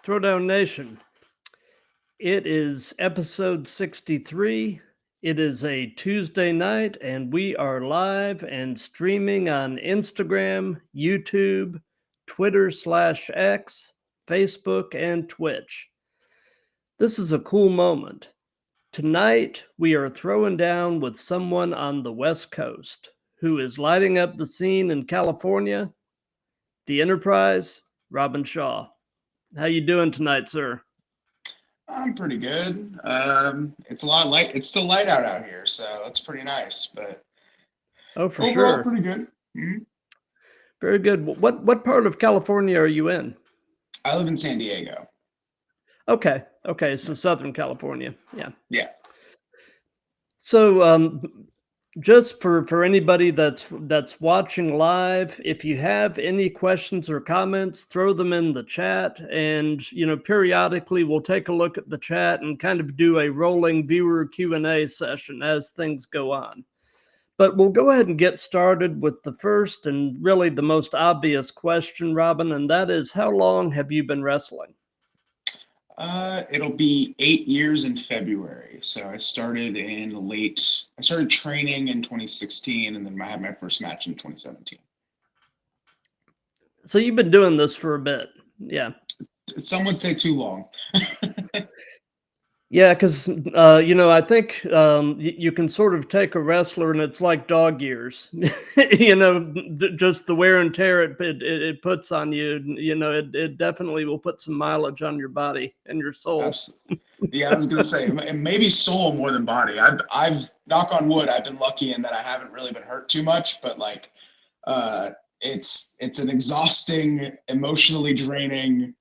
Throwdown Nation. It is episode 63. It is a Tuesday night, and we are live and streaming on Instagram, YouTube, Twitter/X, Facebook, and Twitch. This is a cool moment. Tonight, we are throwing down with someone on the West Coast who is lighting up the scene in California, the Enterprise, Robin Shaw. How you doing tonight, sir? I'm pretty good. It's a lot of light. It's still light out here, so that's pretty nice. But For overall, sure. pretty good. Mm-hmm. Very good. What part of California are you in? I live in San Diego. Okay. So Southern California. Yeah. Yeah. So just for anybody that's watching live, if you have any questions or comments, throw them in the chat, and periodically we'll take a look at the chat and kind of do a rolling viewer Q&A session as things go on. But we'll go ahead and get started with the first and really the most obvious question, Robin, and that is, how long have you been wrestling? It'll be 8 years in February. So I started training in 2016, and then I had my first match in 2017. So you've been doing this for a bit. Yeah. Some would say too long. Yeah, because I think you can sort of take a wrestler and it's like dog years. Just the wear and tear it puts on you. It definitely will put some mileage on your body and your soul. Absolutely. Yeah, I was gonna say maybe soul more than body. I've knock on wood, I've been lucky in that I haven't really been hurt too much, but like it's an exhausting, emotionally draining.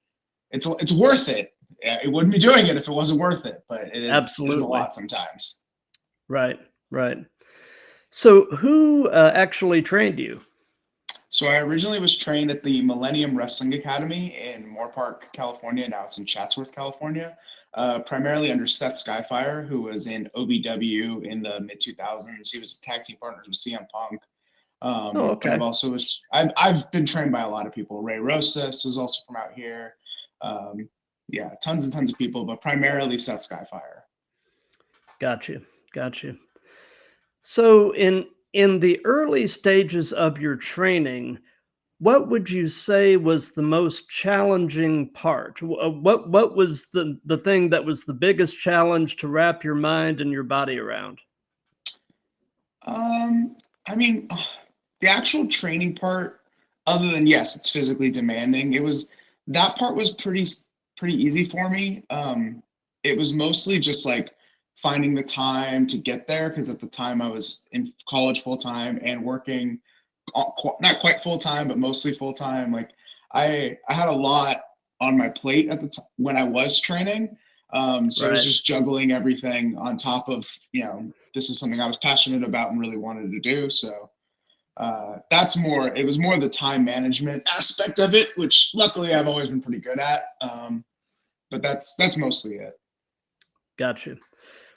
It's worth it. Yeah, it wouldn't be doing it if it wasn't worth it, but it is. Absolutely. It is a lot sometimes. Right. So who actually trained you? So I originally was trained at the Millennium Wrestling Academy in Moorpark, California. Now it's in Chatsworth, California, primarily under Seth Skyfire, who was in OVW in the mid-2000s. He was tag team partners with CM Punk. Okay. But I've been trained by a lot of people. Ray Rosas is also from out here. Yeah, tons and tons of people, but primarily Seth Skyfire. Got you. So in the early stages of your training, what would you say was the most challenging part? What was the thing that was the biggest challenge to wrap your mind and your body around? I mean, the actual training part, other than yes, it's physically demanding. That part was pretty easy for me. It was mostly just like finding the time to get there, because at the time I was in college full time and working not quite full time, but mostly full time. Like I had a lot on my plate at the time when I was training. So right. I was just juggling everything on top of, this is something I was passionate about and really wanted to do. So it was more the time management aspect of it, which luckily I've always been pretty good at. But that's mostly it. Gotcha.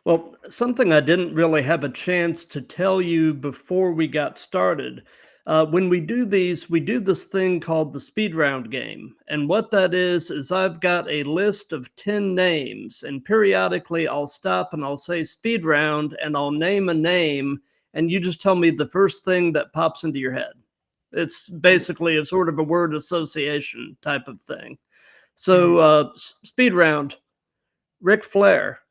Well, something I didn't really have a chance to tell you before we got started. When we do these, we do this thing called the speed round game. And what that is I've got a list of 10 names, and periodically I'll stop and I'll say speed round, and I'll name a name, and you just tell me the first thing that pops into your head. It's basically a sort of a word association type of thing. So speed round, Ric Flair.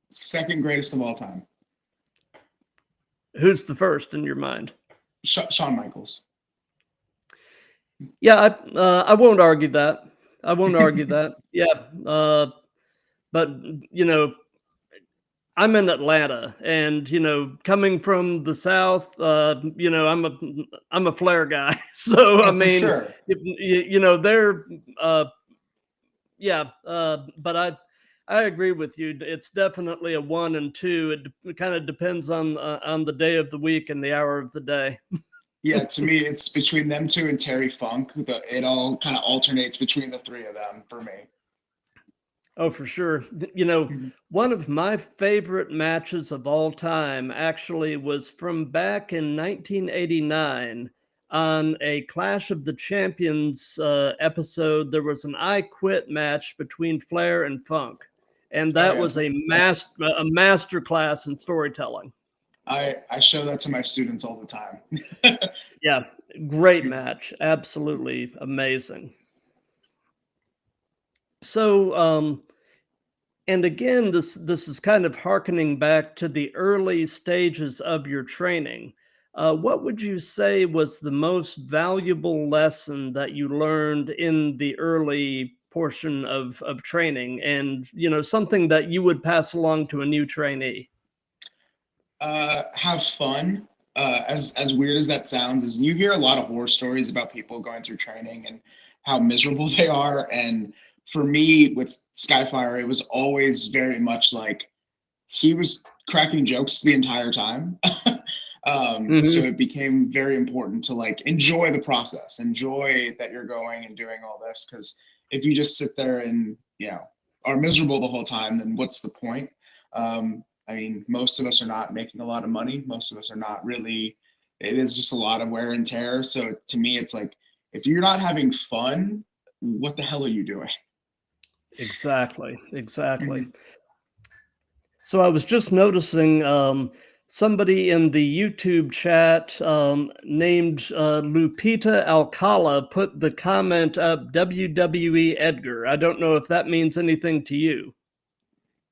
Second greatest of all time. Who's the first in your mind? Shawn Michaels. Yeah, I won't argue that. Yeah, but I'm in Atlanta, and coming from the South, I'm a Flair guy. So I mean, sure. they're but I agree with you. It's definitely a 1 and 2. It kind of depends on the day of the week and the hour of the day. Yeah, to me, it's between them two and Terry Funk. It all kind of alternates between the three of them for me. Oh, for sure. One of my favorite matches of all time actually was from back in 1989. on a Clash of the Champions episode, there was an I Quit match between Flair and Funk, and Oh that yeah, was a that's master class in storytelling. I show that to my students all the time. Yeah, great match, absolutely amazing. So, and again, this is kind of harkening back to the early stages of your training. What would you say was the most valuable lesson that you learned in the early portion of training, and something that you would pass along to a new trainee? Have fun. As weird as that sounds, is you hear a lot of horror stories about people going through training and how miserable they are. And for me, with Skyfire, it was always very much like he was cracking jokes the entire time. So Hmm. it became very important to like enjoy the process, enjoy that you're going and doing all this. Because if you just sit there and are miserable the whole time, then what's the point? I mean, most of us are not making a lot of money. Most of us are not really. It is just a lot of wear and tear. So to me, it's like if you're not having fun, what the hell are you doing? Exactly, exactly. Mhm. So I was just noticing somebody in the YouTube chat named Lupita Alcala put the comment up WWE Edgar. I don't know if that means anything to you.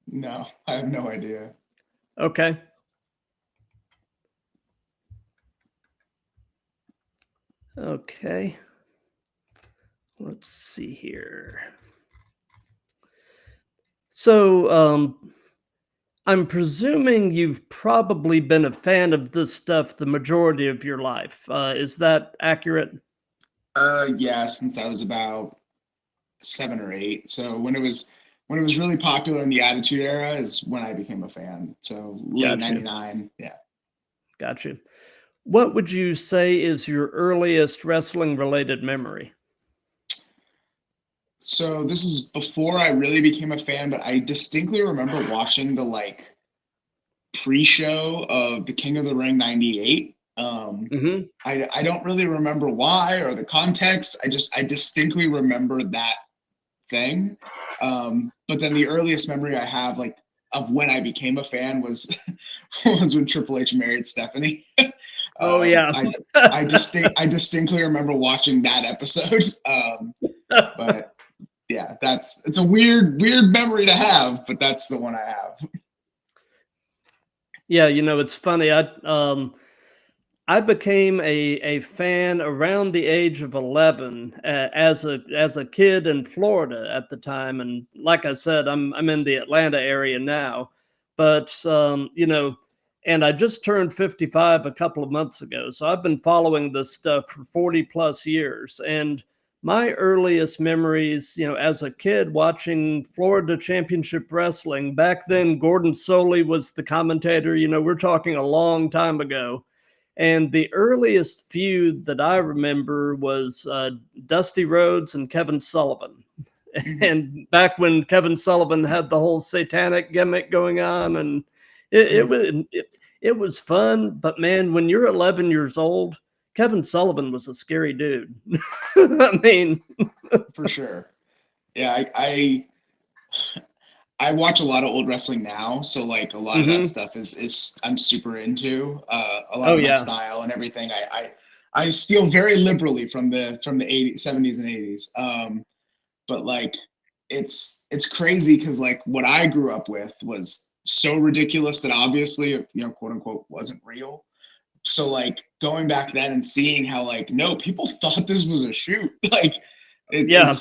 No, I have no idea. Okay. Okay. Let's see here. So I'm presuming you've probably been a fan of this stuff the majority of your life. Is that accurate? Yeah, since I was about 7 or 8. So when it was really popular in the Attitude Era is when I became a fan. So late Gotcha. '99. Yeah. Gotcha. What would you say is your earliest wrestling related memory? So this is before I really became a fan, but I distinctly remember watching the like pre-show of the King of the Ring '98. Hmm. I don't really remember why or the context. I distinctly remember that thing. But then the earliest memory I have like of when I became a fan was was when Triple H married Stephanie. Oh um, yeah. I I distinctly remember watching that episode. But yeah, it's a weird memory to have, but that's the one I have. Yeah, it's funny. I became a fan around the age of 11 as a kid in Florida at the time, and like I said, I'm in the Atlanta area now, but and I just turned 55 a couple of months ago, so I've been following this stuff for 40 plus years, and my earliest memories, as a kid watching Florida Championship Wrestling back then, Gordon Soley was the commentator. We're talking a long time ago, and the earliest feud that I remember was Dusty Rhodes and Kevin Sullivan. Mhm, And back when Kevin Sullivan had the whole satanic gimmick going on, and mhm, it was fun. But man, when you're 11 years old, Kevin Sullivan was a scary dude. I mean, for sure. Yeah, I watch a lot of old wrestling now, so like a lot of that mhm. stuff is I'm super into. A lot Oh of my yeah, style and everything. I steal very liberally from the 80s, 70s and 80s. But like it's crazy because like what I grew up with was so ridiculous that obviously quote unquote wasn't real. So like going back then and seeing how like no people thought this was a shoot like yeah.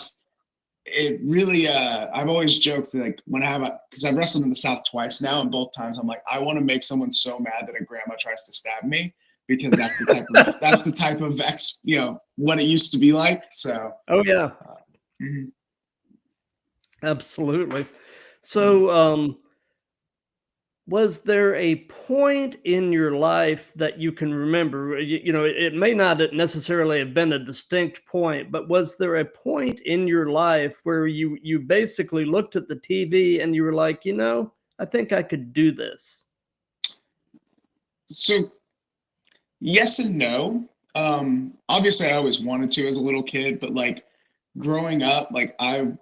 it really I've always joked that, like when I have because I've wrestled in the South twice now, and both times I'm like I want to make someone so mad that a grandma tries to stab me because that's the type of what it used to be like. So Oh yeah, uh, mhm, absolutely. mhm. So, was there a point in your life that you can remember? It may not necessarily have been a distinct point, but was there a point in your life where you basically looked at the TV and you were like, I think I could do this? So yes and no. Obviously I always wanted to as a little kid, but like growing up, like I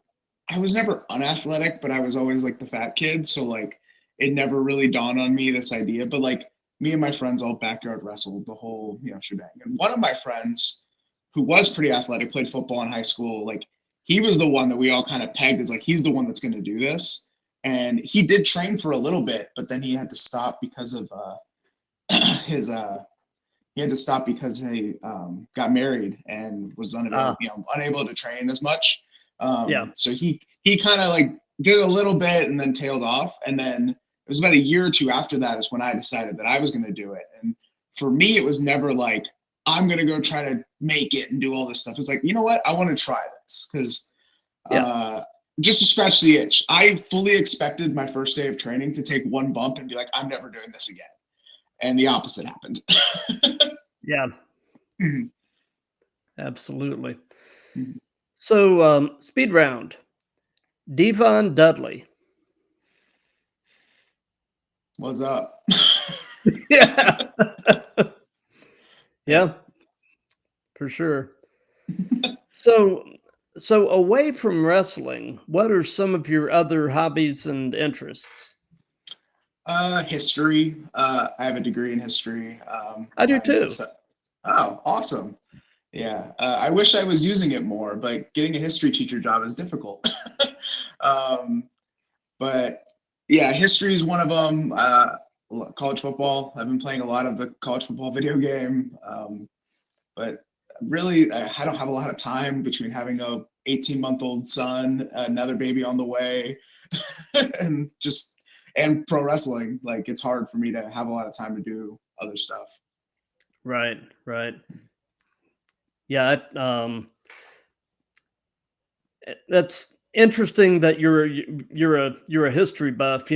was never unathletic, but I was always like the fat kid. So like it never really dawned on me this idea. But like me and my friends all backyard wrestled the whole, shebang. And one of my friends who was pretty athletic, played football in high school, like he was the one that we all kind of pegged as like he's the one that's gonna do this. And he did train for a little bit, but then he had to stop because of his he had to stop because he got married and was unavailable, Ah, unable to train as much. yeah, So he kind of like did a little bit and then tailed off. And then it was about a year or two after that is when I decided that I was going to do it. And for me, it was never like I'm going to go try to make it and do all this stuff. It's like, you know what, I want to try this because yeah, just to scratch the itch. I fully expected my first day of training to take one bump and be like, I'm never doing this again. And the opposite happened. yeah, Mhm. absolutely. Mhm. So, speed round. Devon Dudley. What's up? Yeah, Yeah. yeah, for sure. So, so away from wrestling, what are some of your other hobbies and interests? History. I have a degree in history. I do too. Oh, awesome. Yeah. I wish I was using it more, but getting a history teacher job is difficult. um, but yeah, history is one of them. College football. I've been playing a lot of the college football video game. But really, I don't have a lot of time between having a 18-month-old son, another baby on the way, and pro wrestling. Like it's hard for me to have a lot of time to do other stuff. Right, right. Yeah, that's interesting that you're a history buff.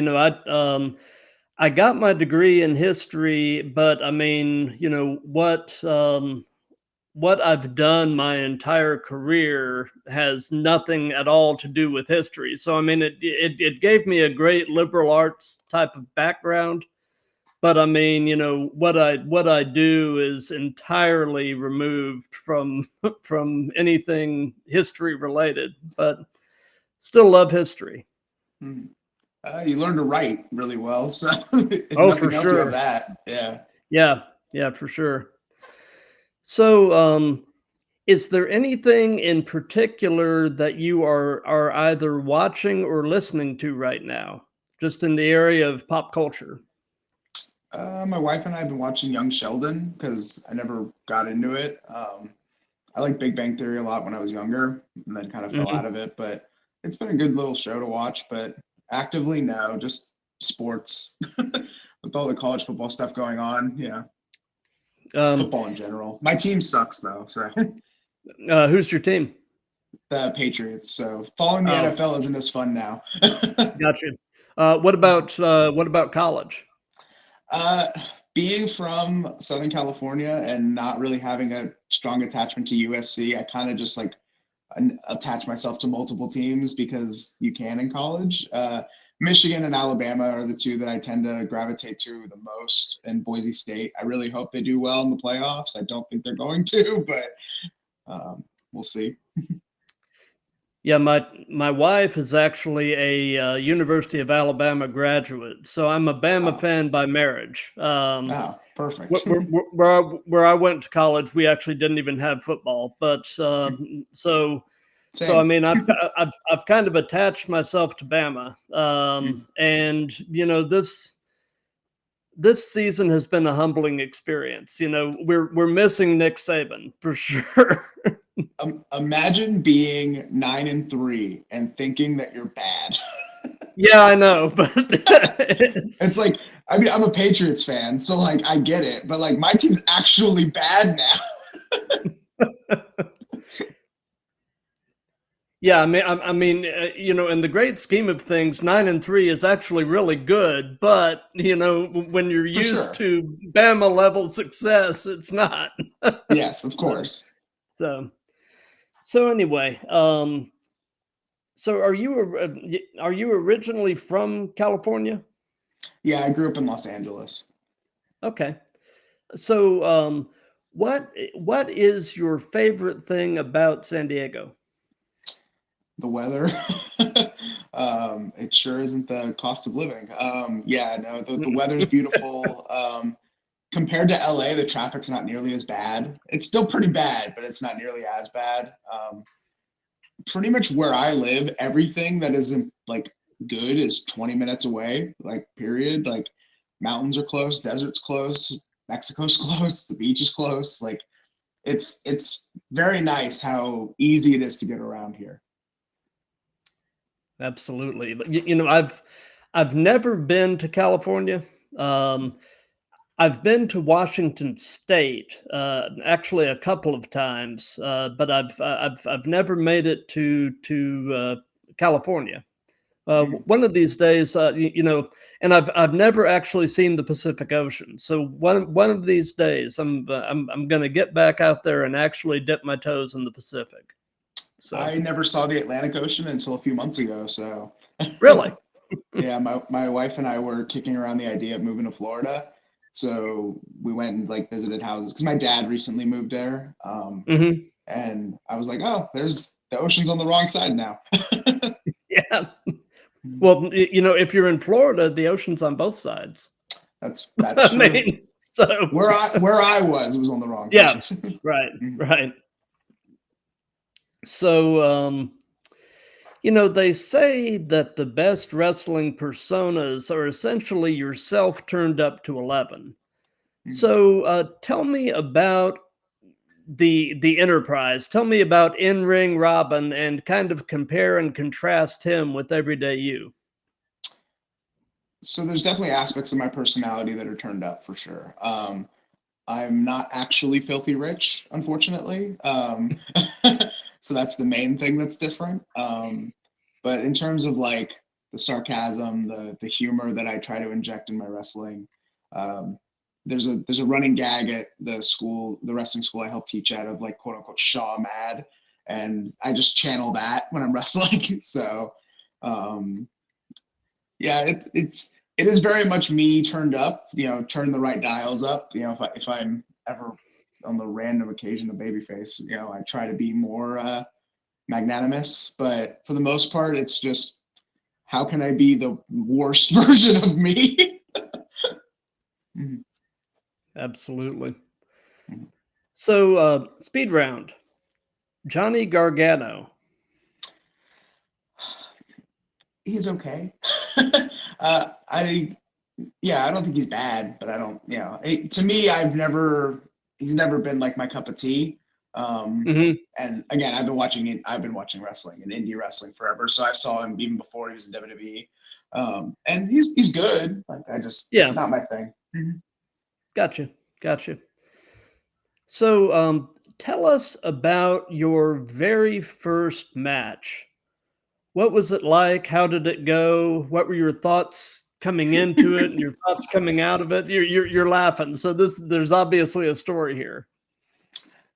I got my degree in history, but I mean, what I've done my entire career has nothing at all to do with history. So I mean, it gave me a great liberal arts type of background, but I mean, what I do is entirely removed from from anything history related, but still love history. Hmm. You learn to write really well, so if Oh, for nothing else, you have sure. that. Yeah. Yeah, yeah, for sure. So, is there anything in particular that you are either watching or listening to right now, just in the area of pop culture? My wife and I have been watching Young Sheldon because I never got into it. I like Big Bang Theory a lot when I was younger, and then kind of fell out Mhm. of it. But it's been a good little show to watch. But actively, no, just sports with all the college football stuff going on. Yeah, Um, football in general. My team sucks though. So who's your team? the Patriots. So following the Oh, NFL isn't as fun now. gotcha. What about college? uh, Being from Southern California and not really having a strong attachment to USC, I kind of just like attach myself to multiple teams because you can in college. Michigan and Alabama are the two that I tend to gravitate to the most, and Boise State. I really hope they do well in the playoffs. I don't think they're going to, but we'll see. Yeah, my wife is actually a University of Alabama graduate, so I'm a Bama Oh, fan by marriage. oh, Where, perfect. where I went to college, we actually didn't even have football, but so I Same. mean, I've kind of attached myself to Bama, and this season has been a humbling experience. We're missing Nick Saban for sure. Imagine being 9-3 and thinking that you're bad. Yeah, I know, but It's like, I mean, I'm a Patriots fan, so like I get it, but like my team's actually bad now. yeah, I mean, in the great scheme of things, 9-3 is actually really good. But when you're For used sure. to Bama level success, it's not. Yes, of so, course. so, so anyway, so are you originally from California? Yeah, I grew up in Los Angeles. Okay, so what is your favorite thing about San Diego? The weather. It sure isn't the cost of living. Yeah, no, the weather's beautiful. Compared to LA, the traffic's not nearly as bad. It's still pretty bad, but it's not nearly as bad. Pretty much where I live, everything that isn't like good is 20 minutes away, like period. Like mountains are close, desert's close, Mexico's close, the beach is close. Like it's very nice how easy it is to get around here. Absolutely. But I've never been to California. Um, I've been to Washington State, actually a couple of times, but I've never made it to California. Mm. One of these days, and I've never actually seen the Pacific Ocean. So one of these days, I'm going to get back out there and actually dip my toes in the Pacific. So I never saw the Atlantic Ocean until a few months ago. So really, yeah, my wife and I were kicking around the idea of moving to Florida. So we went and like visited houses because my dad recently moved there. hmm And I was like, oh, there's the ocean's on the wrong side now. yeah. Well, if you're in Florida, the ocean's on both sides. That's I true. mean, so Where I was, it was on the wrong yeah, side. right, Mhm. right. So, they say that the best wrestling personas are essentially yourself turned up to 11. Mhm. So, tell me about the Enterprise. Tell me about in-ring Robin and kind of compare and contrast him with everyday you. So there's definitely aspects of my personality that are turned up for sure. I'm not actually filthy rich, unfortunately. So that's the main thing that's different. But in terms of like the sarcasm, the humor that I try to inject in my wrestling, um, there's a running gag at the wrestling school I help teach at of like quote unquote Shaw mad, and I just channel that when I'm wrestling. So um, yeah, it is very much me turned up, turn the right dials up. If I'm ever on the random occasion a babyface, I try to be more magnanimous. But for the most part, it's just how can I be the worst version of me? Mhm. Absolutely. Mhm. So, speed round. Johnny Gargano. He's okay. I Yeah, I don't think he's bad, but I don't, to me, he's never been like my cup of tea. Um, hmm and again, I've been watching wrestling and indie wrestling forever. So I saw him even before he was in WWE. And he's good. Like I just, Yeah, not my thing. Mhm. gotcha, gotcha. So, tell us about your very first match. What was it like? How did it go? What were your thoughts coming into it and your thoughts coming out of it? You're laughing. So there's obviously a story here.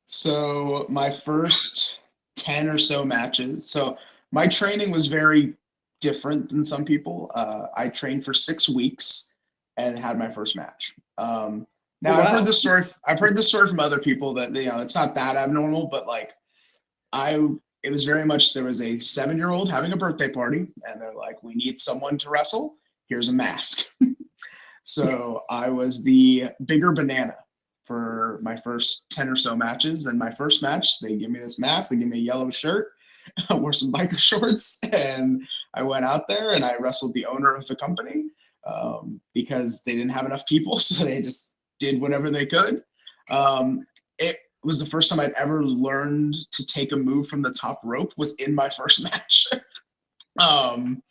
So my first 10 or so matches. So my training was very different than some people. I trained for 6 weeks and had my first match. Oh Now I've heard wow. this story. I've heard this story from other people that it's not that abnormal, but like it was very much there was a 7-year-old having a birthday party, and they're like, "We need someone to wrestle. Here's a mask." So I was the bigger banana for my first 10 or so matches. And my first match, they give me this mask, they give me a yellow shirt, I wore some biker shorts, and I went out there and I wrestled the owner of the company because they didn't have enough people. So they just did whatever they could. It was the first time I'd ever learned to take a move from the top rope was in my first match. um,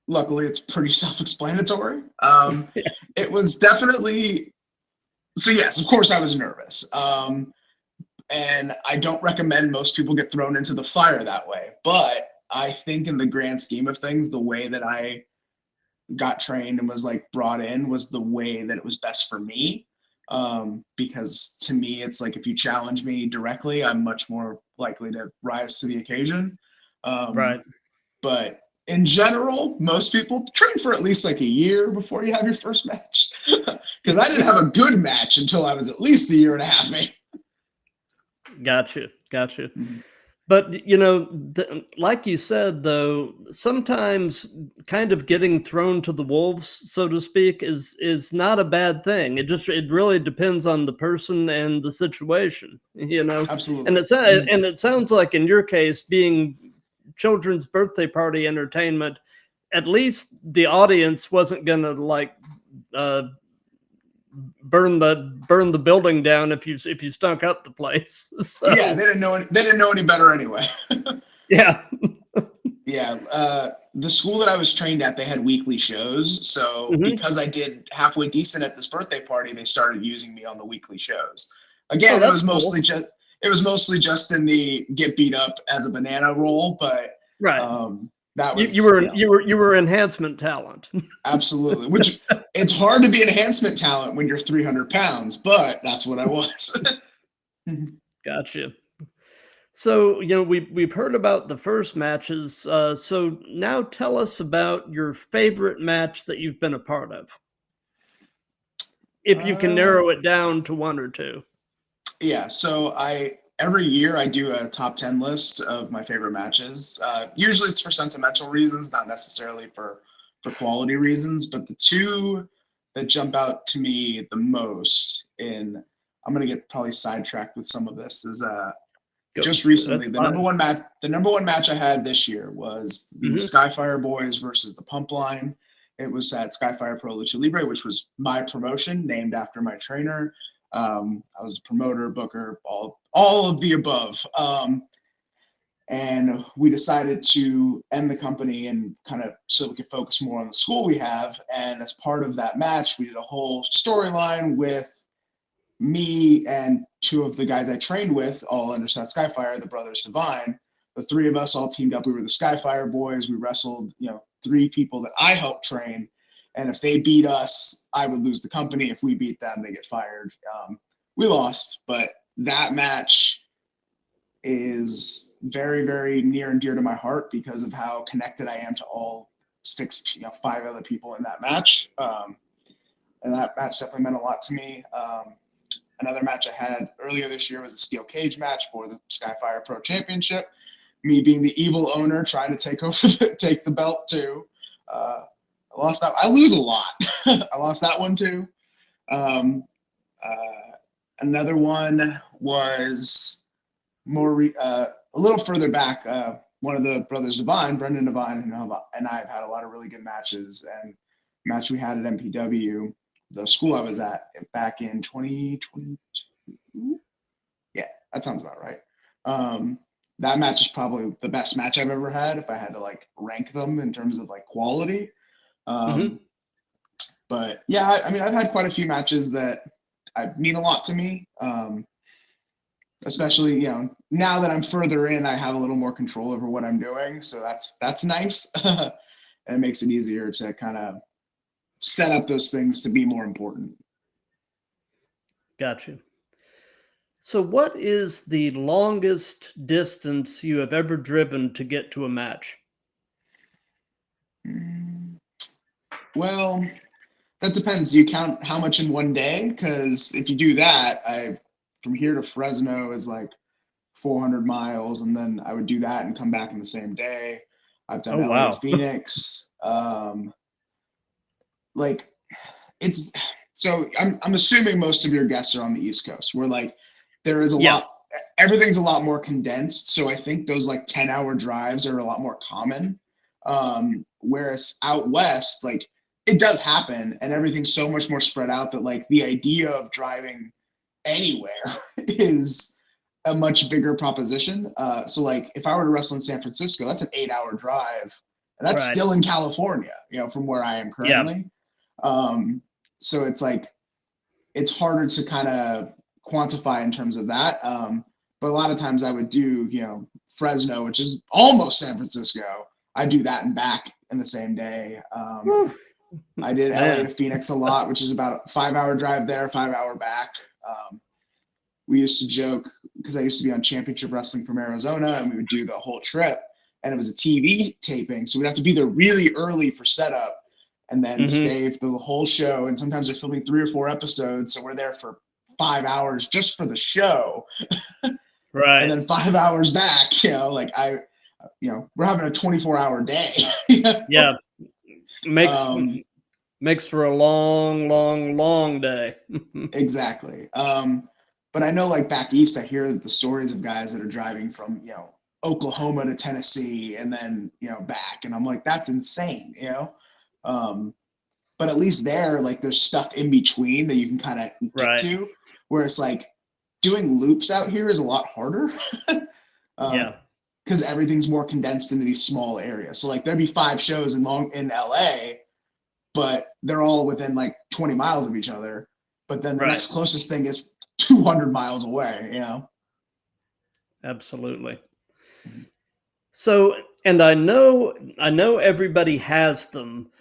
Luckily, it's pretty self-explanatory. It was definitely so. Yes, of course, I was nervous, and I don't recommend most people get thrown into the fire that way. But I think, in the grand scheme of things, the way that I got trained and was like brought in was the way that it was best for me. Because to me, it's like if you challenge me directly, I'm much more likely to rise to the occasion. Um, Right. but in general, most people train for at least like a year before you have your first match. Because I didn't have a good match until I was at least a year and a half in. Gotcha. Gotcha. Mhm. But, like you said, though, sometimes kind of getting thrown to the wolves, so to speak, is not a bad thing. It really depends on the person and the situation, And Absolutely. it sounds like in your case, being children's birthday party entertainment, at least the audience wasn't gonna like uh, burn the building down if you stunk up the place. Yeah, So they didn't know any better anyway. yeah. Yeah, the school that I was trained at, they had weekly shows. So Hmm. because I did halfway decent at this birthday party, they started using me on the weekly shows. Oh, Again, that's cool. it was mostly just in the get beat up as a banana role, but Right. that You was, were enhancement talent. absolutely. Which, it's hard to be enhancement talent when you're 300 pounds, but that's what I was. Gotcha. So, we've heard about the first matches. So now tell us about your favorite match that you've been a part of, if you can uh, narrow it down to one or two. Yeah, so I every year I do a top 10 list of my favorite matches. Usually it's for sentimental reasons, not necessarily for quality reasons, but the two that jump out to me the most in, I'm gonna get probably sidetracked with some of this, is Go. just recently That's fine. the number one match I had this year was the Hmm. Skyfire Boys versus the Pump Line. It was at Skyfire Pro Lucha Libre, which was my promotion, named after my trainer. I was a promoter, booker, all of the above. And we decided to end the company and kind of so we could focus more on the school we have. And as part of that match, we did a whole storyline with me and two of the guys I trained with, all under South Skyfire, the Brothers Divine. The three of us all teamed up. We were the Skyfire Boys. We wrestled, three people that I helped train. And if they beat us, I would lose the company. If we beat them, they get fired. We lost, but that match is very, very near and dear to my heart because of how connected I am to all five other people in that match. And that match definitely meant a lot to me. Another match I had earlier this year was a steel cage match for the Skyfire Pro Championship. Me being the evil owner, trying to take the belt too. I lost that. I lose a lot. I lost that one too. Um, Another one was a little further back. One of the brothers Divine, Brendan Divine, and I have had a lot of really good matches. And match we had at MPW, the school I was at back in 2022. Yeah, that sounds about right. That match is probably the best match I've ever had if I had to like rank them in terms of like quality. Hmm. Um, but yeah, I mean, I've had quite a few matches that mean a lot to me. Especially, now that I'm further in, I have a little more control over what I'm doing. So that's nice. And it makes it easier to kind of set up those things to be more important. Gotcha. So, what is the longest distance you have ever driven to get to a match? Mm, Well, that depends. You count how much in one day? Because if you do that, I from here to Fresno is like 400 miles, and then I would do that and come back in the same day. I've done Oh, LA to wow. Phoenix. Like it's so I'm assuming most of your guests are on the East Coast, where like there is a Yeah. lot, everything's a lot more condensed. So I think those like 10-hour drives are a lot more common. Whereas out west, like it does happen and everything's so much more spread out that like the idea of driving anywhere is a much bigger proposition. So like if I were to wrestle in San Francisco, that's an 8-hour drive. And that's Right. still in California, from where I am Yeah. currently. Um, so it's like it's harder to kind of quantify in terms of that. But a lot of times I would do, Fresno, which is almost San Francisco. I do that and back in the same day. Whew. I did LA to Man. Phoenix a lot, which is about a 5-hour drive there, 5-hour back. We used to joke because I used to be on Championship Wrestling from Arizona, and we would do the whole trip, and it was a TV taping, so we'd have to be there really early for setup, and then Hmm. stay for the whole show. And sometimes they're filming 3 or 4 episodes, so we're there for 5 hours just for the show. and Right. then 5 hours back, like we're having a 24-hour day. Yeah. Makes Um, makes for a long, long, long day. exactly. But I know like back east, I hear the stories of guys that are driving from, Oklahoma to Tennessee and then, back. And I'm like, that's insane. Um, but at least there, like there's stuff in between that you can kind of get Right. to, where it's like doing loops out here is a lot harder. Yeah. Because everything's more condensed into these small areas. So like there'd be 5 shows in LA, but they're all within like 20 miles of each other. But then the Right. next closest thing is 200 miles away. Absolutely. So, and I know everybody has them,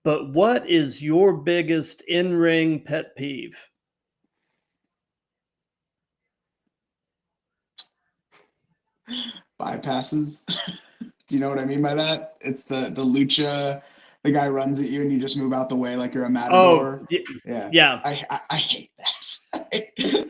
but what is your biggest in-ring pet peeve? Bypasses. Do you know what I mean by that? It's the lucha. The guy runs at you and you just move out the way like you're a Oh, matador. Yeah, yeah. I hate that.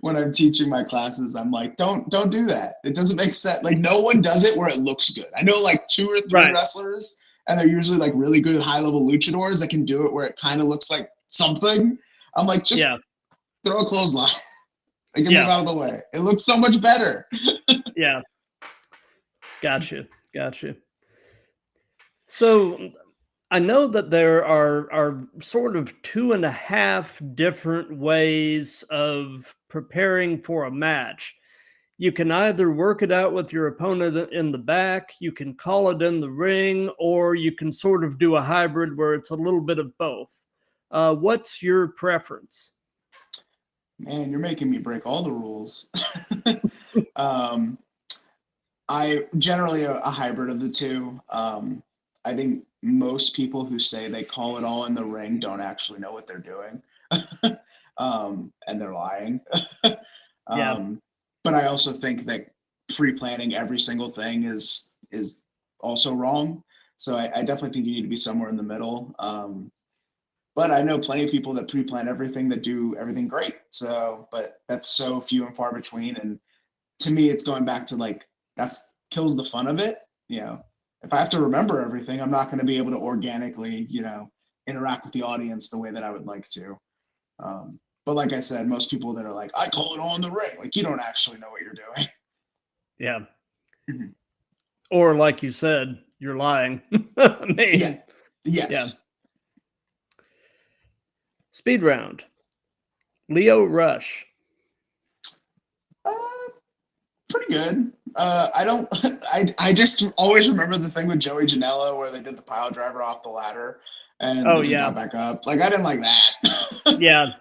When I'm teaching my classes, I'm like, don't do that. It doesn't make sense. Like no one does it where it looks good. I know like 2 or 3 Right. wrestlers, and they're usually like really good high level luchadors that can do it where it kind of looks like something. I'm like, just Yeah. throw a clothesline. I can move Yeah. out of the way. It looks so much better. Yeah. Gotcha. Gotcha. So I know that there are sort of two and a half different ways of preparing for a match. You can either work it out with your opponent in the back, you can call it in the ring, or you can sort of do a hybrid where it's a little bit of both. What's your preference? Man, you're making me break all the rules. um, I generally a hybrid of the two. I think most people who say they call it all in the ring don't actually know what they're doing, and they're lying. Yeah. But I also think that pre-planning every single thing is also wrong. So I definitely think you need to be somewhere in the middle. But I know plenty of people that pre-plan everything that do everything great. So, but that's so few and far between. And to me, it's going back to like that's kills the fun of it. If I have to remember everything, I'm not going to be able to organically, interact with the audience the way that I would like to. But like I said, most people that are like, I call it all in the ring, like you don't actually know what you're doing. Yeah. Mhm. Or like you said, you're lying. I Yeah. mean, yeah. Yes. Speed round. Leo Rush. Uh, Pretty good. I don't. I just always remember the thing with Joey Janela where they did the pile driver off the ladder and Oh they just yeah. got back up. Like I didn't like that. Yeah.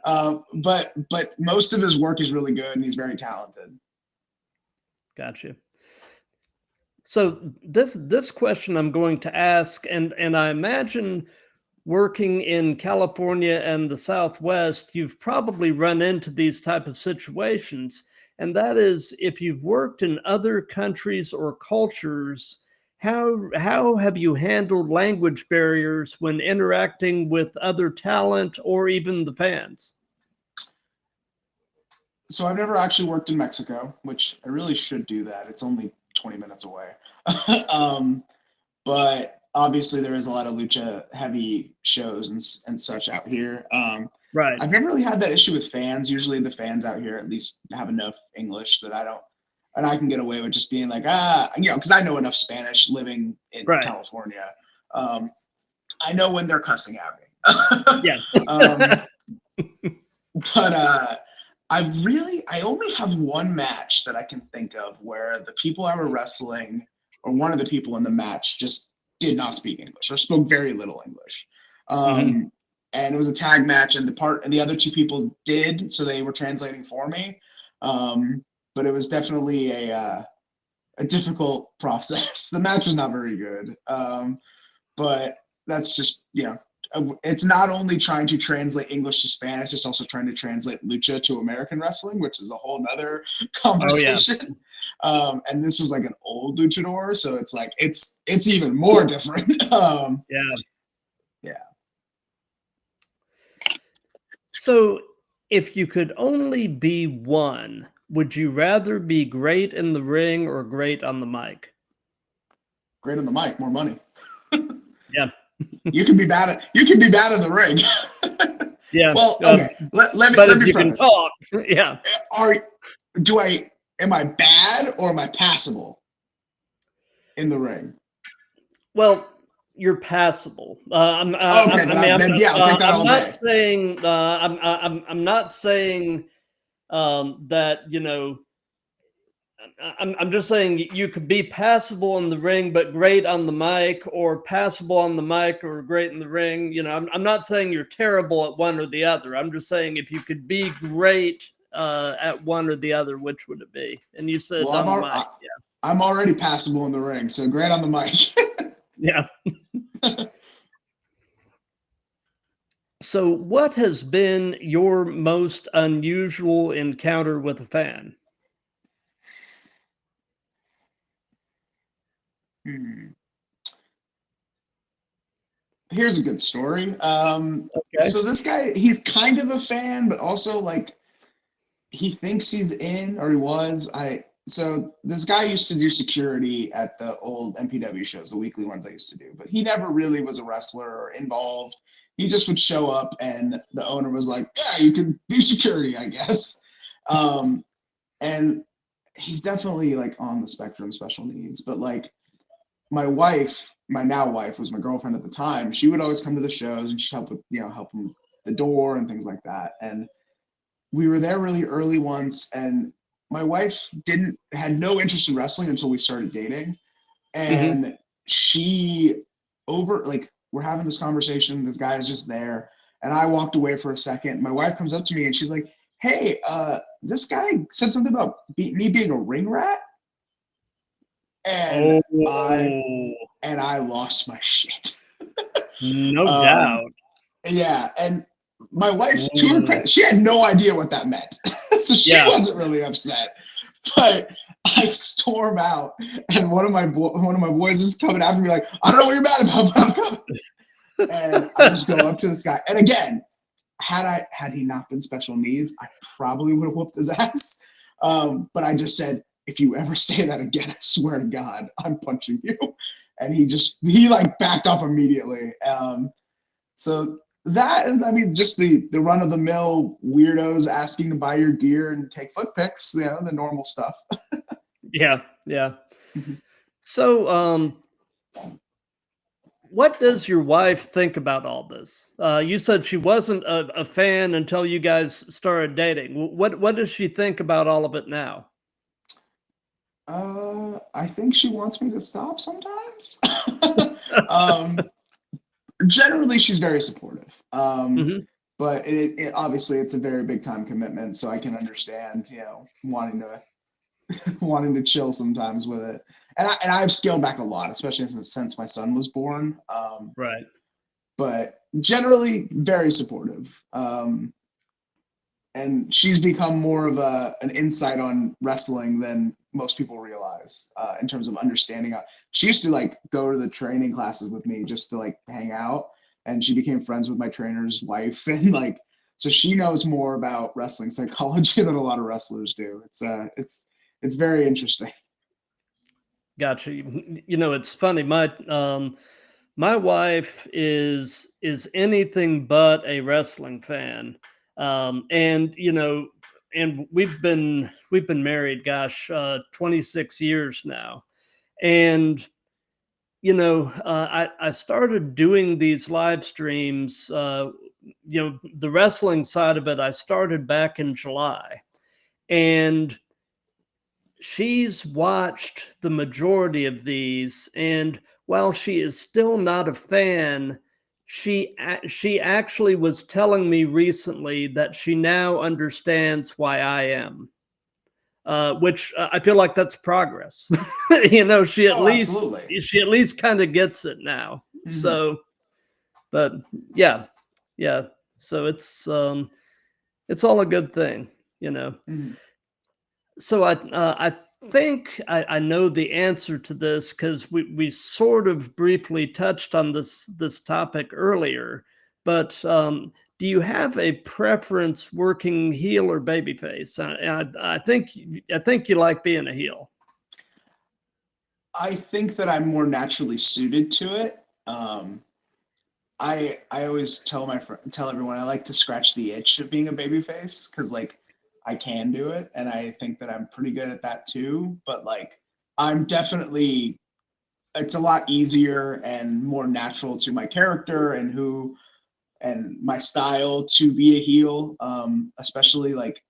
But most of his work is really good and he's very talented. Gotcha. So this question I'm going to ask, and I imagine working in California and the Southwest, you've probably run into these type of situations. And that is, if you've worked in other countries or cultures, how have you handled language barriers when interacting with other talent or even the fans? So I've never actually worked in Mexico, which I really should do that. It's only 20 minutes away. um, but obviously there is a lot of lucha heavy shows and such out here. Right. I've never really had that issue with fans. Usually the fans out here at least have enough English that I can get away with just being like, because I know enough Spanish living in Right. California. Um, I know when they're cussing at me. Yeah. um, but I only have one match that I can think of where the people I were wrestling, or one of the people in the match, just did not speak English or spoke very little English. Mhm. And it was a tag match, and the other 2 people did, so they were translating for me. But it was definitely a difficult process. The match was not very good, but that's just it's not only trying to translate English to Spanish, it's also trying to translate lucha to American wrestling, which is a whole nother Oh yeah. conversation. And this was like an old luchador, so it's like it's even more different. Yeah. Yeah. So if you could only be one, Would you rather be great in the ring or great on the mic? Great on the mic, more money. Yeah. You can be bad in the ring. Yeah. Well, okay. Let But me if you can preface. talk, yeah. Am I bad or am I passable in the ring? Well, you're passable. Okay, then yeah, I'll take that I'm all not day. saying, I'm not saying that, I'm just saying you could be passable in the ring, but great on the mic, or passable on the mic, or great in the ring. I'm not saying you're terrible at one or the other. I'm just saying if you could be great at one or the other, which would it be? And you said Well, on the mic. Yeah. I'm already passable in the ring, so great on the mic. Yeah. So, what has been your most unusual encounter with a fan? Hmm. Here's a good story. Okay. So this guy, he's kind of a fan, but also like he thinks he's in, or he was. So this guy used to do security at the old MPW shows, the weekly ones I used to do, but he never really was a wrestler or involved. He just would show up, and the owner was like, "Yeah, you can do security, I guess." And he's definitely like on the spectrum, special needs, but like my wife, my now wife, was my girlfriend at the time. She would always come to the shows and she'd help with, help him the door and things like that. And we were there really early once, and my wife had no interest in wrestling until we started dating. Hmm. And she we're having this conversation, this guy is just there, and I walked away for a second. My wife comes up to me and she's like, "Hey, this guy said something about me being a ring rat." And Oh, I lost my shit. no um, doubt. yeah, and my wife, to her Ooh. credit, she had no idea what that meant, so she Yeah. wasn't really upset. But I storm out, and one of my boys is coming after me like, "I don't know what you're mad about, but I'm coming." And I just go up to this guy, and again, had he not been special needs, I probably would have whooped his ass. But I just said, "If you ever say that again, I swear to God, I'm punching you." And he like backed off immediately. So that, and I mean, just the run of the mill weirdos asking to buy your gear and take foot pics, the normal stuff. Yeah. Yeah. So, what does your wife think about all this? You said she wasn't a fan until you guys started dating. What does she think about all of it now? I think she wants me to stop sometimes. um, Generally, she's very supportive. Hmm. But obviously it's a very big time commitment, so I can understand, wanting to wanting to chill sometimes with it. And I've scaled back a lot, especially since my son was born. Right. But generally very supportive. And she's become more of an insight on wrestling than most people realize, in terms of understanding. She used to like go to the training classes with me just to like hang out, and she became friends with my trainer's wife, and like so she knows more about wrestling psychology than a lot of wrestlers do. It's very interesting. Gotcha. It's funny. My wife is anything but a wrestling fan, and and we've been married, gosh, 26 years now, and I started doing these live streams. The wrestling side of it, I started back in July, and she's watched the majority of these, and while she is still not a fan, she actually was telling me recently that she now understands why I am, which I feel like that's progress. She at Oh, least absolutely. she at least kind of gets it now. Mm-hmm. So, but yeah, yeah. So it's all a good thing. Mm-hmm. So I think I know the answer to this because we sort of briefly touched on this topic earlier. But do you have a preference working heel or babyface? I think you like being a heel. I think that I'm more naturally suited to it. I always tell everyone I like to scratch the itch of being a babyface because like I can do it, and I think that I'm pretty good at that too. But like I'm definitely, it's a lot easier and more natural to my character and my style to be a heel, especially like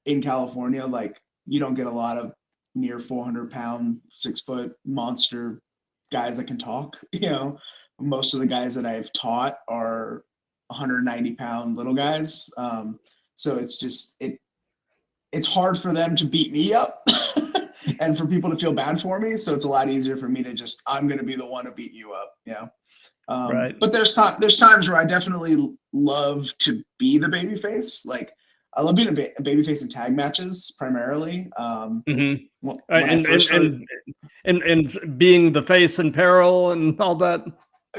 in California. Like you don't get a lot of near 400-pound, 6-foot monster guys that can talk. Most of the guys that I've taught are 190-pound little guys. So it's hard for them to beat me up and for people to feel bad for me. So it's a lot easier for me to just, I'm going to be the one to beat you up. Right. But there's times where I definitely love to be the babyface. Like I love being a babyface in tag matches primarily. When I first started, and being the face in peril and all that.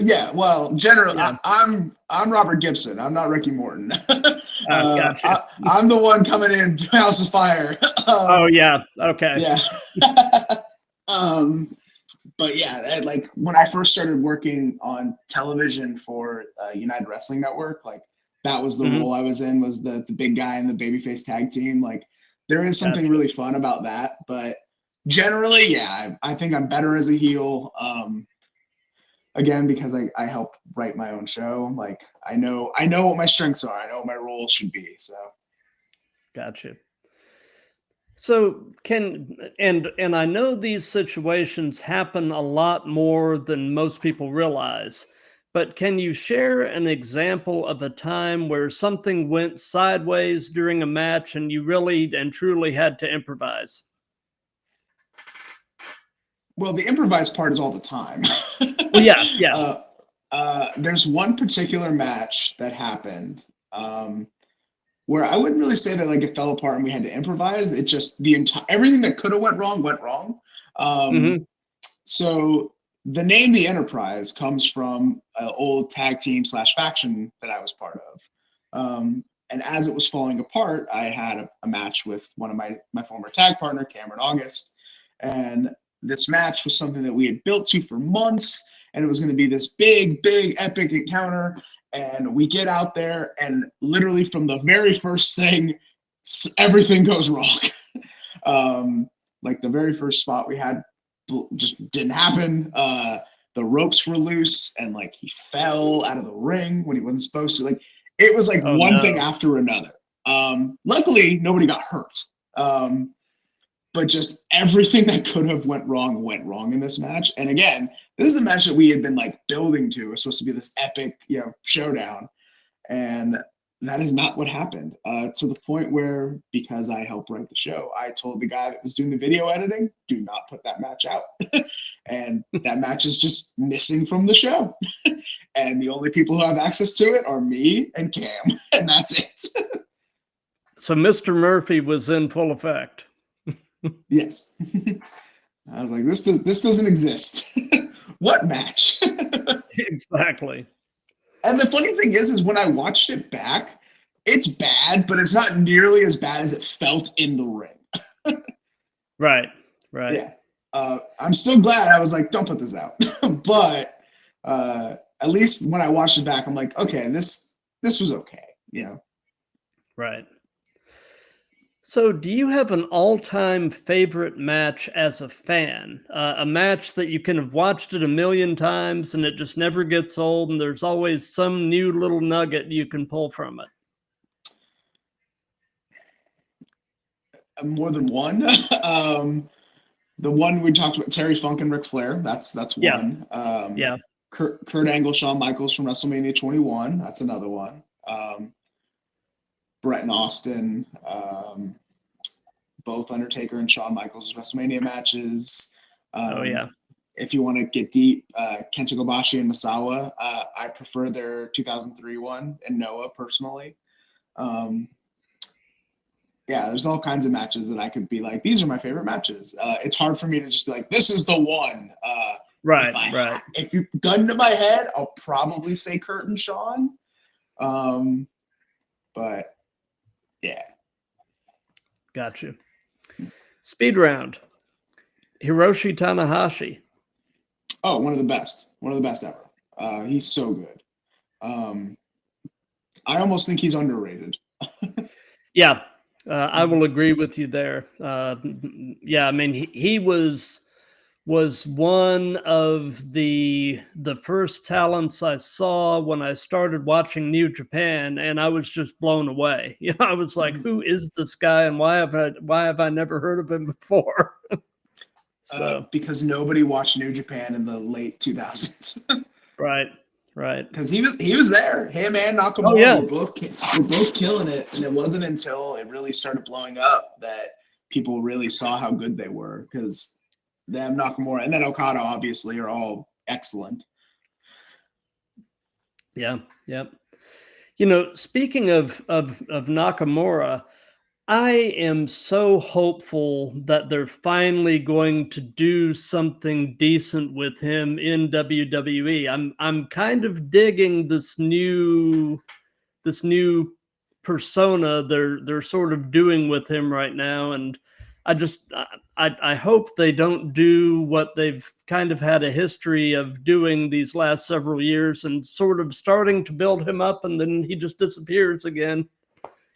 yeah, well, generally, Yeah. I'm Robert Gibson. I'm not Ricky Morton. Gotcha. I'm the one coming in to House of Fire. Oh yeah. Okay. Yeah. But yeah, like when I first started working on television for United Wrestling Network, like that was the role I was in, was the big guy in the babyface tag team. Like there is something really fun about that, but generally, yeah, I think I'm better as a heel. Again, because I help write my own show. Like I know what my strengths are. I know what my roles should be. So Gotcha. So and I know these situations happen a lot more than most people realize, but can you share an example of a time where something went sideways during a match and you really and truly had to improvise? well, the improvised part is all the time. Well, yeah. There's one particular match that happened where I wouldn't really say that like it fell apart and we had to improvise. It just everything that could have went wrong. So the name The Enterprise comes from an old tag team / faction that I was part of. And as it was falling apart, I had a match with one of my former tag partner, Cameron August. And this match was something that we had built to for months, and it was going to be this big, epic encounter. And we get out there, and literally from the very first thing, everything goes wrong. Like the very first spot we had just didn't happen. The ropes were loose, and like he fell out of the ring when he wasn't supposed to. Like it was like one thing after another. Luckily, nobody got hurt. But just everything that could have went wrong in this match. And again, this is a match that we had been like building to. It was supposed to be this epic, showdown. And that is not what happened. To the point where, because I helped write the show, I told the guy that was doing the video editing, do not put that match out. And that match is just missing from the show. And the only people who have access to it are me and Cam. And that's it. So Mr. Murphy was in full effect. Yes. I was like, this doesn't exist. What match? Exactly. And the funny thing is when I watched it back, it's bad, but it's not nearly as bad as it felt in the ring. Right. Yeah. I'm still glad I was like, don't put this out. But at least when I watched it back, I'm like, okay, this was okay. Right. So do you have an all-time favorite match as a fan? A match that you can have watched it a million times and it just never gets old, and there's always some new little nugget you can pull from it? More than one. The one we talked about, Terry Funk and Ric Flair, that's one. Yeah. Kurt Angle, Shawn Michaels from WrestleMania 21, that's another one. Brett and Austin, both Undertaker and Shawn Michaels WrestleMania matches. If you want to get deep, Kenta Kobashi and Misawa. I prefer their 2003 one and Noah personally. Yeah, there's all kinds of matches that I could be like, these are my favorite matches. It's hard for me to just be like, this is the one. If you gun to my head, I'll probably say Kurt and Shawn. but yeah. Gotcha. Speed round. Hiroshi Tanahashi. Oh, one of the best ever. He's so good. Um, I almost think he's underrated. Yeah, I will agree with you there. Yeah, I mean, he was one of the first talents I saw when I started watching New Japan, and I was just blown away. You know, I was like, Mhm. "Who is this guy, and why have I never heard of him before?" So, Because nobody watched New Japan in the late 2000s. right, right. Because he was there. Him and Oh Nakamura yeah, were both killing it, and it wasn't until it really started blowing up that people really saw how good they were. Because them, Nakamura, and then Okada obviously are all excellent. yeah, yeah. You know, speaking of Nakamura, I am so hopeful that they're finally going to do something decent with him in WWE. I'm kind of digging this new persona they're sort of doing with him right now, and I hope they don't do what they've kind of had a history of doing these last several years and sort of starting to build him up and then he just disappears again.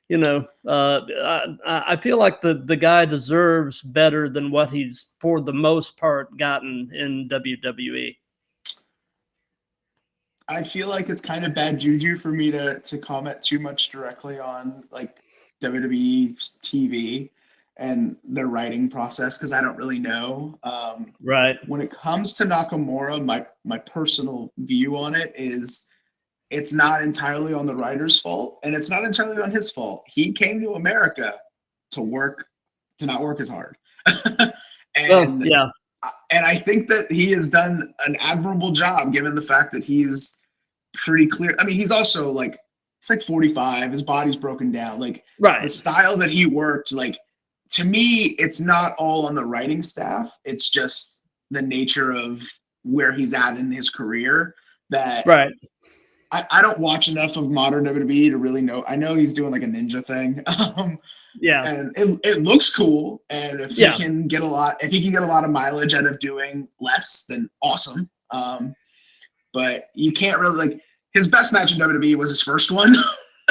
You know, I feel like the guy deserves better than what he's for the most part gotten in WWE. I feel like it's kind of bad juju for me to comment too much directly on like WWE TV and their writing process because I don't really know. Right. When it comes to Nakamura, my personal view on it is it's not entirely on the writer's fault, and it's not entirely on his fault. He came to America to work, to not work as hard, Well, and yeah. and I think that he has done an admirable job given the fact that he's pretty clear. I mean, he's also like it's like 45. His body's broken down. Like the Right. style that he worked, like to me, it's not all on the writing staff. It's just the nature of where he's at in his career that Right. I don't watch enough of modern WWE to really know. I know he's doing like a ninja thing, Yeah. and it looks cool. And Yeah. if he can get a lot of mileage out of doing less, then awesome. But you can't really like his best match in WWE was his first one,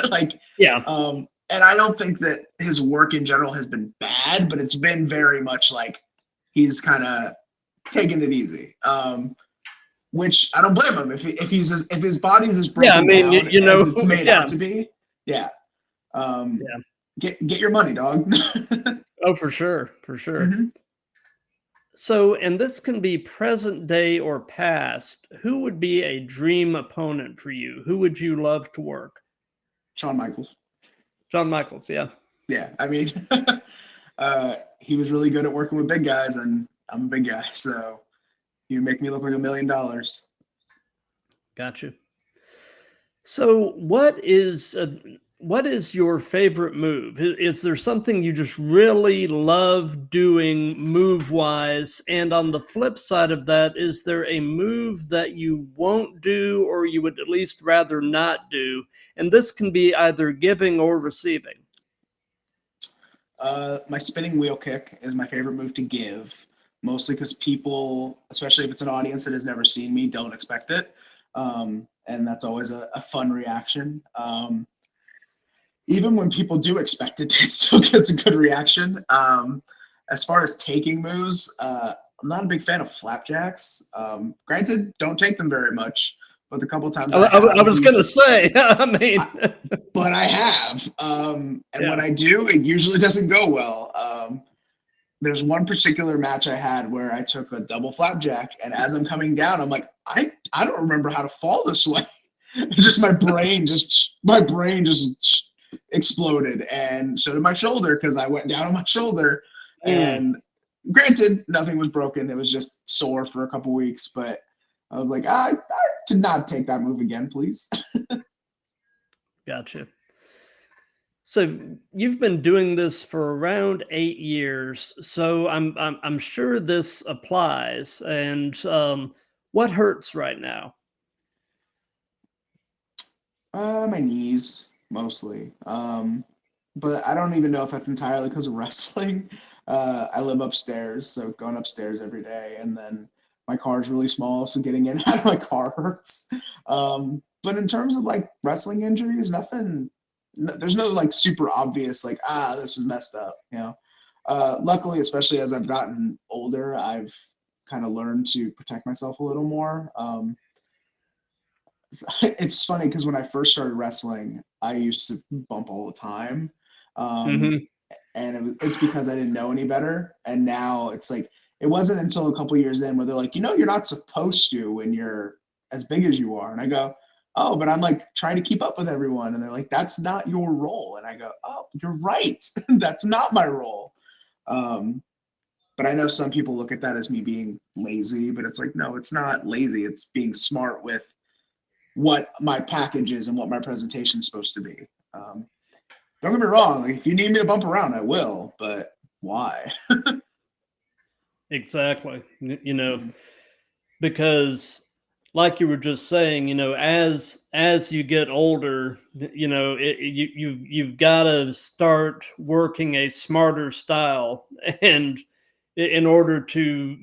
like, Yeah. and I don't think that his work in general has been bad, but it's been very much like he's kind of taking it easy. Which I don't blame him if his body's as Yeah. I broken mean, down you know, as it's made yeah. out to be. Yeah, um, Yeah. get your money, dog. Oh, for sure. For sure. hmm So, and this can be present day or past. Who would be a dream opponent for you? Who would you love to work? Shawn Michaels. Shawn Michaels. Yeah. Yeah, I mean, he was really good at working with big guys, and I'm a big guy, so he would make me look like $1 million. Gotcha. So, what is your favorite move? Is there something you just really love doing move wise? And on the flip side of that, is there a move that you won't do or you would at least rather not do? And this can be either giving or receiving. My spinning wheel kick is my favorite move to give, mostly because people, especially if it's an audience that has never seen me, don't expect it. And that's always a fun reaction. Even when people do expect it, it still gets a good reaction. As far as taking moves, I'm not a big fan of flapjacks. Granted, don't take them very much, but the couple times I I have, was going to say, I mean, but I have. And yeah. when I do, it usually doesn't go well. There's one particular match I had where I took a double flapjack, and as I'm coming down, I'm like, I don't remember how to fall this way. just my brain just exploded, and so did my shoulder because I went down on my shoulder. Mm, And granted, nothing was broken; it was just sore for a couple weeks. But I was like, I did not take that move again, please. gotcha. So you've been doing this for around 8 years, so I'm sure this applies. And what hurts right now? My knees. mostly. But I don't even know if that's entirely because of wrestling. I live upstairs, so going upstairs every day, and then my car is really small, so getting in and out of my car hurts. But in terms of like wrestling injuries, nothing. There's no like super obvious like this is messed up. Luckily, especially as I've gotten older, I've kind of learned to protect myself a little more. It's funny because when I first started wrestling, I used to bump all the time. Um, Hmm. and it's because I didn't know any better. And now it's like, it wasn't until a couple years in where they're like, you're not supposed to when you're as big as you are. And I go, oh, but I'm like trying to keep up with everyone. And they're like, that's not your role. And I go, oh, you're right. That's not my role. Um, but I know some people look at that as me being lazy, but it's like, no, it's not lazy. It's being smart with what my package is and what my presentation is supposed to be. Don't get me wrong. Like, if you need me to bump around, I will, but why? Exactly. You know, Mhm. because like you were just saying, as you get older, you've got to start working a smarter style, and in order to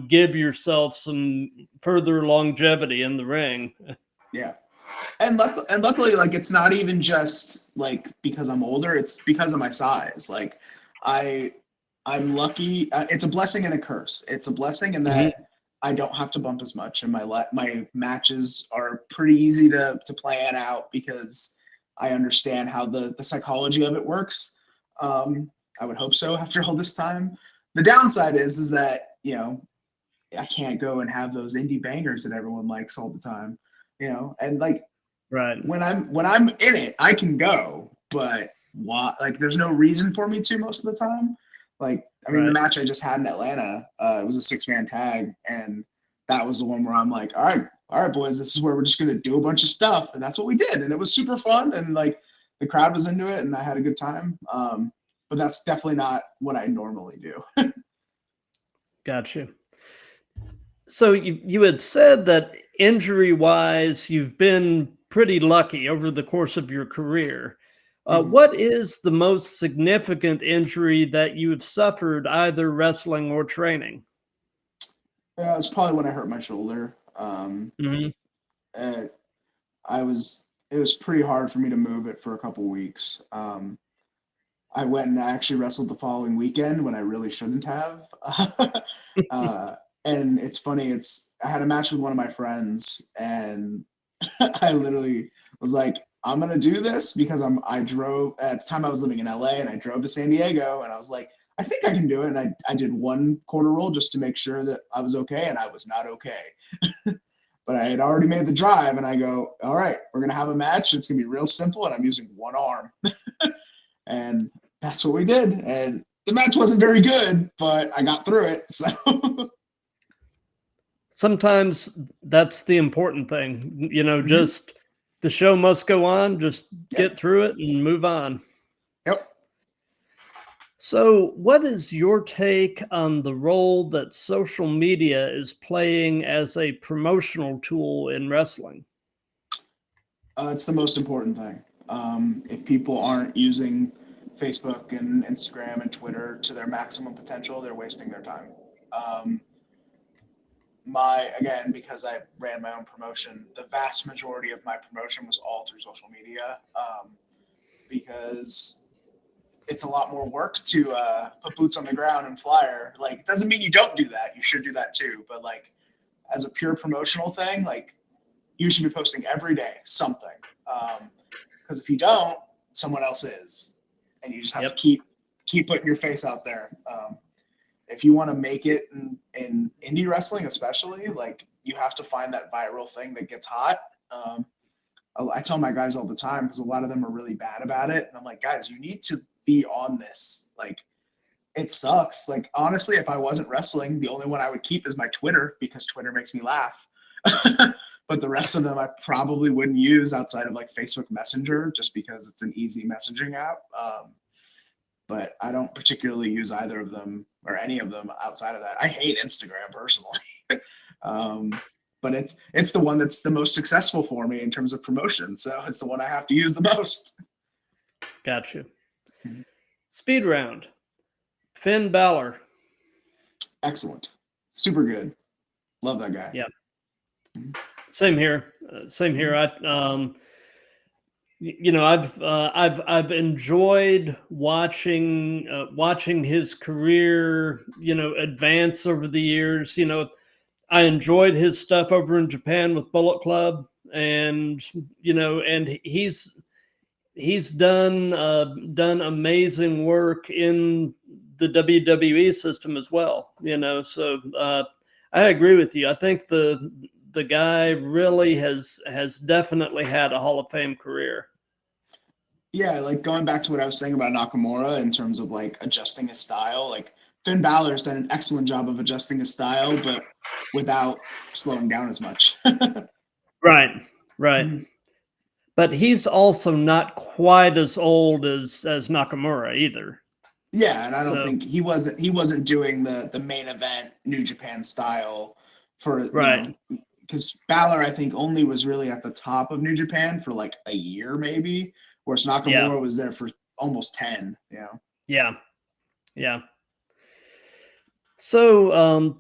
give yourself some further longevity in the ring. Yeah. And luckily, like it's not even just like because I'm older, it's because of my size. Like I I'm lucky. It's a blessing and a curse. It's a blessing in Hmm. that I don't have to bump as much, and my matches are pretty easy to plan out because I understand how the psychology of it works. I would hope so after all this time. The downside is that I can't go and have those indie bangers that everyone likes all the time. And like Right. when I'm in it, I can go, but why? Like, there's no reason for me to most of the time. Like, I mean, the Right. match I just had in Atlanta, it was a 6-man tag, and that was the one where I'm like, all right, boys, this is where we're just gonna do a bunch of stuff, and that's what we did, and it was super fun, and like the crowd was into it, and I had a good time. But that's definitely not what I normally do. Gotcha. So you had said that injury wise, you've been pretty lucky over the course of your career. Mhm. What is the most significant injury that you've suffered either wrestling or training? It's probably when I hurt my shoulder. Hmm. Uh, it was pretty hard for me to move it for a couple weeks. I went and actually wrestled the following weekend when I really shouldn't have. uh, and it's funny. I had a match with one of my friends, and I literally was like, "I'm gonna do this because I drove at the time I was living in LA, and I drove to San Diego, and I was like, I think I can do it." And I did one quarter roll just to make sure that I was okay, and I was not okay. But I had already made the drive, and I go, "All right, we're gonna have a match. It's gonna be real simple, and I'm using one arm." And that's what we did. And the match wasn't very good, but I got through it. So Sometimes that's the important thing, Mhm. just the show must go on, just Yep. get through it and move on. Yep. So, what is your take on the role that social media is playing as a promotional tool in wrestling? It's the most important thing. If people aren't using Facebook and Instagram and Twitter to their maximum potential, they're wasting their time. Um, again, because I ran my own promotion, the vast majority of my promotion was all through social media, because it's a lot more work to put boots on the ground and flyer. Like, it doesn't mean you don't do that. You should do that too. But like, as a pure promotional thing, like you should be posting every day something. Because if you don't, someone else is, and you just have to Yep. keep putting your face out there. If you want to make it in indie wrestling, especially, like you have to find that viral thing that gets hot. Um, I tell my guys all the time because a lot of them are really bad about it, and I'm like, guys, you need to be on this. Like, it sucks. Like, honestly, if I wasn't wrestling, the only one I would keep is my Twitter because Twitter makes me laugh. But the rest of them I probably wouldn't use outside of like Facebook Messenger just because it's an easy messaging app. But I don't particularly use either of them or any of them outside of that. I hate Instagram personally. um, but it's the one that's the most successful for me in terms of promotion. So it's the one I have to use the most. Gotcha. Speed round. Finn Balor. Excellent. Super good. Love that guy. Yeah. Same here. Same here. I've enjoyed watching his career, advance over the years. I enjoyed his stuff over in Japan with Bullet Club, and he's done amazing work in the WWE system as well. So I agree with you. I think the guy really has definitely had a Hall of Fame career. Yeah, like going back to what I was saying about Nakamura in terms of like adjusting his style, like Finn Balor's done an excellent job of adjusting his style, but without slowing down as much. Right. But he's also not quite as old as Nakamura either. Yeah, and I don't think he wasn't doing the main event New Japan style for right. Because Balor I think only was really at the top of New Japan for like a year maybe, whereas Nakamura was there for almost 10. Yeah. So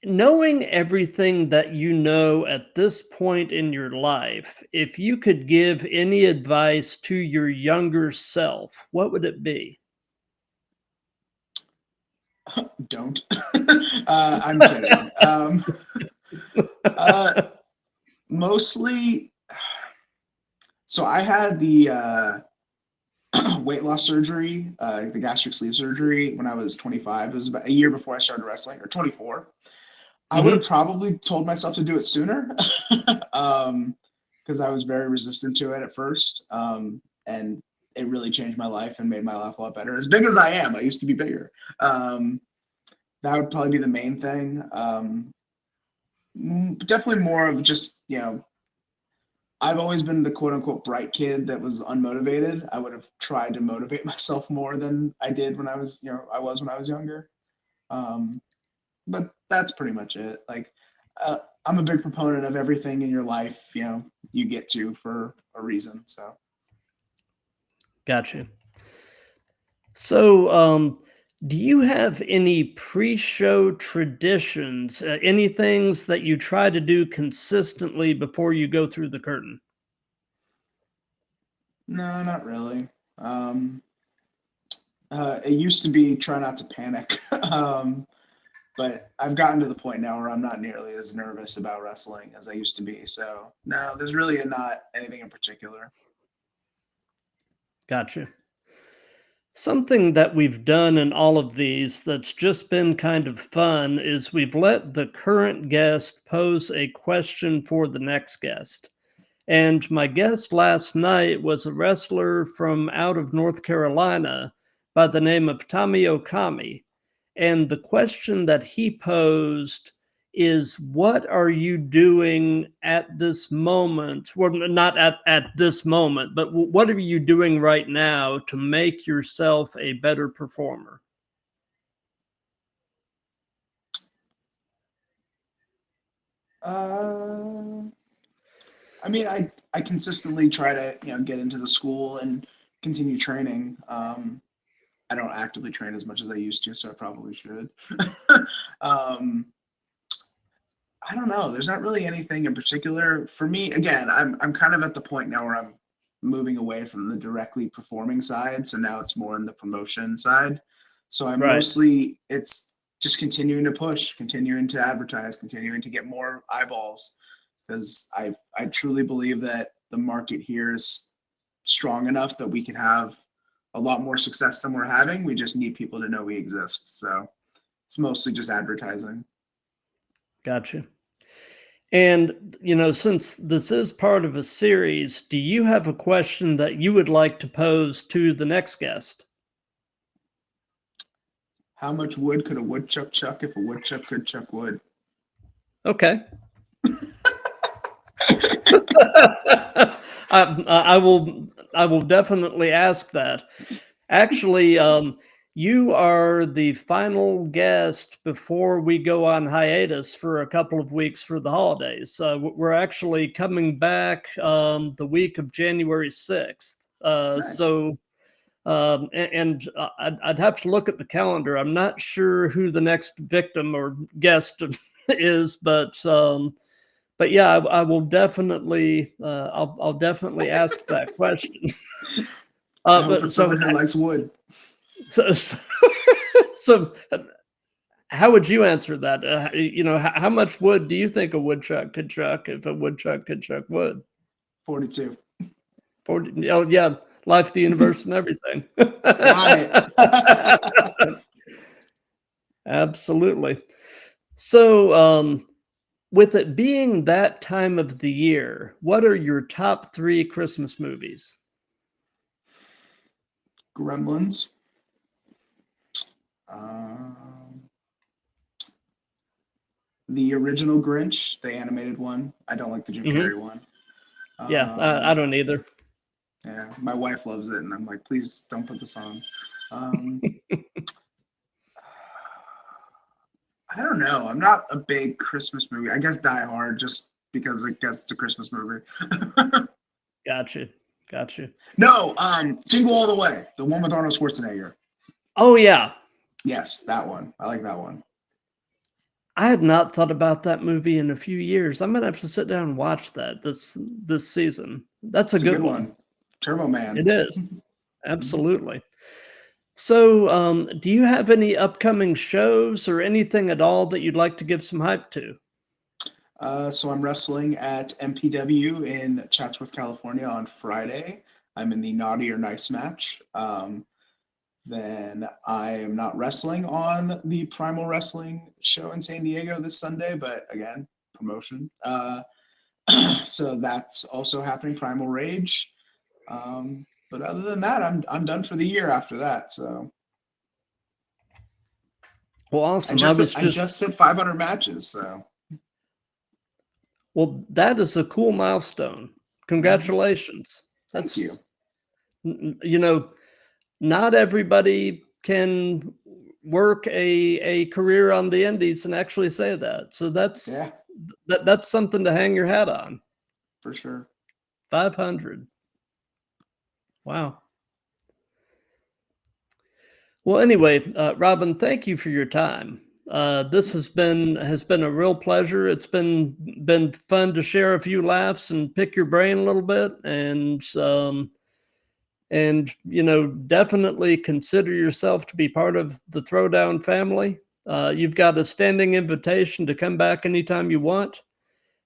knowing everything that you know at this point in your life, if you could give any advice to your younger self, what would it be? Don't. I'm kidding. Mostly, so I had the weight loss surgery, the gastric sleeve surgery when I was 25. It was about a year before I started wrestling, or 24. I would have probably told myself to do it sooner because I was very resistant to it at first. And it really changed my life and made my life a lot better. As big as I am, I used to be bigger. That would probably be the main thing. Definitely more of just, I've always been the quote unquote bright kid that was unmotivated. I would have tried to motivate myself more than I did when I was, when I was younger. But that's pretty much it. Like, I'm a big proponent of everything in your life, you get to for a reason. So. Gotcha. So, do you have any pre-show traditions, any things that you try to do consistently before you go through the curtain? No, not really. It used to be try not to panic. But I've gotten to the point now where I'm not nearly as nervous about wrestling as I used to be. So no, there's really not anything in particular. Gotcha. Something that we've done in all of these that's just been kind of fun is we've let the current guest pose a question for the next guest. And my guest last night was a wrestler from out of North Carolina by the name of Tommy Okami. And the question that he posed is, what are you doing at this moment? Well, not at this moment, but what are you doing right now to make yourself a better performer? I mean, I consistently try to, get into the school and continue training. I don't actively train as much as I used to, so I probably should. I don't know. There's not really anything in particular for me. Again, I'm kind of at the point now where I'm moving away from the directly performing side, so now it's more in the promotion side. So I'm mostly it's just continuing to push, continuing to advertise, continuing to get more eyeballs, because I truly believe that the market here is strong enough that we can have a lot more success than we're having. We just need people to know we exist. So it's mostly just advertising. Gotcha. And, since this is part of a series, do you have a question that you would like to pose to the next guest? How much wood could a woodchuck chuck if a woodchuck could chuck wood? Okay. I will definitely ask that. Actually, You are the final guest before we go on hiatus for a couple of weeks for the holidays. We're actually coming back the week of January 6th. Nice. I'd have to look at the calendar. I'm not sure who the next victim or guest is, but yeah, I will definitely, I'll definitely ask that question. I hope But it's someone who likes wood. so, so how would you answer that? How much wood do you think a woodchuck could chuck if a woodchuck could chuck wood? 42. 40, oh yeah, life, the universe, and everything. Got it. Absolutely. So, with it being that time of the year, what are your top 3 Christmas movies? Gremlins. Um, the original Grinch, the animated one. I don't like the Jim Mhm. Carrey one. Yeah, I don't either. Yeah, my wife loves it, and I'm like, please don't put this on. Um, I don't know. I'm not a big Christmas movie. I guess Die Hard, just because I guess it's a Christmas movie. Gotcha. Gotcha. No, Jingle All the Way, the one with Arnold Schwarzenegger. Oh yeah. Yes, that one. I like that one. I had not thought about that movie in a few years. I'm gonna have to sit down and watch that this season. That's a It's a good good one. one. Turbo Man. It is. Mhm. Absolutely. So, do you have any upcoming shows or anything at all that you'd like to give some hype to? So I'm wrestling at MPW in Chatsworth, California on Friday. I'm in the Naughty or Nice match. Then I am not wrestling on the Primal Wrestling show in San Diego this Sunday, but again, promotion. So that's also happening, Primal Rage. But other than that, I'm done for the year after that. So Well, I awesome. just hit, I just hit 500 matches. So Well, that is a cool milestone. Congratulations. thank you. That's, you know, not everybody can work a career on the indies and actually say that. So Yeah, that's something to hang your hat on. for sure. 500. Wow. Well, anyway, Robin, thank you for your time. This has been a real pleasure. It's been fun to share a few laughs and pick your brain a little bit, and definitely consider yourself to be part of the Throwdown family. You've got a standing invitation to come back anytime you want.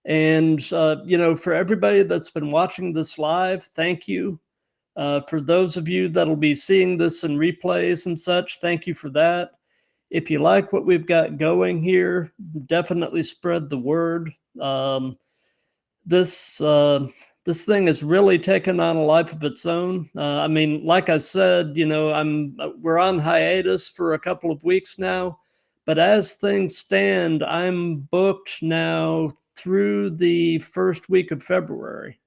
And for everybody that's been watching this live, thank you. For those of you that'll be seeing this in replays and such, thank you for that. If you like what we've got going here, definitely spread the word. This this thing has really taken on a life of its own. I mean, like I said, we're on hiatus for a couple of weeks now, but as things stand, I'm booked now through the first week of February.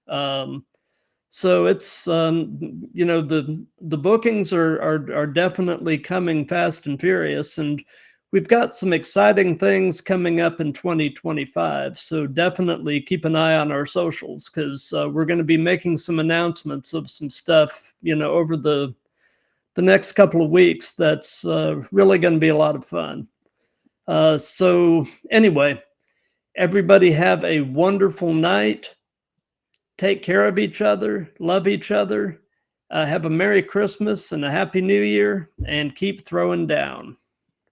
So it's the bookings are definitely coming fast and furious, and we've got some exciting things coming up in 2025. So definitely keep an eye on our socials, because we're going to be making some announcements of some stuff over the next couple of weeks. That's really going to be a lot of fun. So anyway, everybody have a wonderful night. Take care of each other, love each other, have a Merry Christmas and a Happy New Year, and keep throwing down.